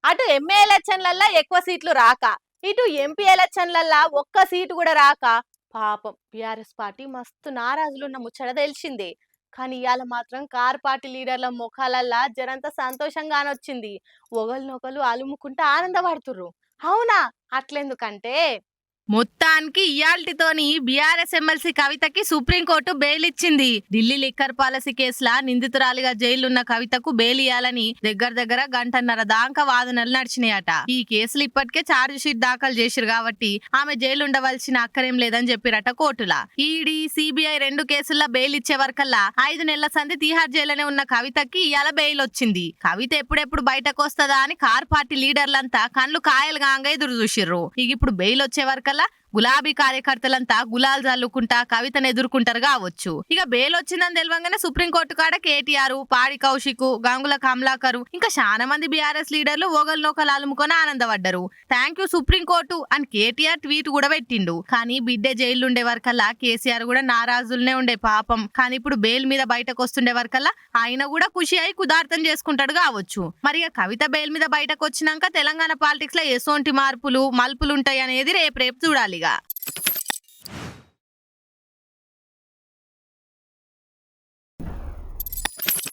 అటు ఎంఏ ఎలక్షన్లల్లా ఎక్కువ సీట్లు రాక, ఇటు ఎంపీ ఎలక్షన్లల్లా ఒక్క సీటు కూడా రాక పాపం బీఆర్ఎస్ పార్టీ మస్తు నారాజులున్న ముచ్చట తెలిసిందే. కానీ ఇవాళ మాత్రం కార్ పార్టీ లీడర్ల ముఖాలల్లా జరంత సంతోషంగానొచ్చింది. ఒకళ్ళనొకళ్ళు అలుముకుంటా ఆనందపడుతుర్రు. అవునా, అట్లెందుకంటే మొత్తానికి ఇయాల్టితోని బీఆర్ఎస్ ఎమ్మెల్సీ కవితకి సుప్రీంకోర్టు బెయిల్ ఇచ్చింది. ఢిల్లీ లిక్కర్ పాలసీ కేసులా నిందితురాలిగా జైలున్న కవితకు బెయిల్ ఇయ్యాలని దగ్గర గంటన్నర దాకా వాదనలు నడిచినాయట. ఈ కేసులు ఇప్పటికే ఛార్జ్ షీట్ దాఖలు చేసిరు కాబట్టి ఆమె జైలు ఉండవలసిన అక్కరేం లేదని చెప్పిరట కోర్టులా. ఈడీ, సిబిఐ 2 కేసుల్లో బెయిల్ ఇచ్చే వరకల్లా 5 నెలల సంధి తీహార్ జైలునే ఉన్న కవితకి ఇయాల బెయిల్ వచ్చింది. కవిత ఎప్పుడెప్పుడు బయటకు వస్తుందా అని కార్ పార్టీ లీడర్లంతా కళ్ళు కాయలుగాంగా ఎదురు చూసిర్రు. ఇక ఇప్పుడు బెయిల్ వచ్చే వరకల్లా గులాబీ కార్యకర్తలంతా గులాల్ జల్లుకుంటా కవితను ఎదుర్కొంటారు కావచ్చు. ఇక బెయిల్ వచ్చిందని తెలియంగానే సుప్రీంకోర్టు కాడ కేటీఆర్, పాడి కౌశిక్, గంగుల కమలాకర్ ఇంకా చాలా మంది బీఆర్ఎస్ లీడర్లు ఒకరినొకరు అలుముకొని ఆనందపడ్డారు. థ్యాంక్ యూ సుప్రీంకోర్టు అని కేటీఆర్ ట్వీట్ కూడా పెట్టిండు. కానీ బిడ్డే జైలు ఉండే వరకల్లా కేసీఆర్ కూడా నారాజులనే ఉండే పాపం. కానీ ఇప్పుడు బెయిల్ మీద బయటకు వస్తుండే వరకల్లా ఆయన కూడా ఖుషి అయి కుదార్థం చేసుకుంటాడు కావచ్చు. మరి కవిత బెయిల్ మీద బయటకు వచ్చినాక తెలంగాణ పాలిటిక్స్ లో ఎసోంటి మలుపులు ఉంటాయి అనేది రేపు చూడాలి.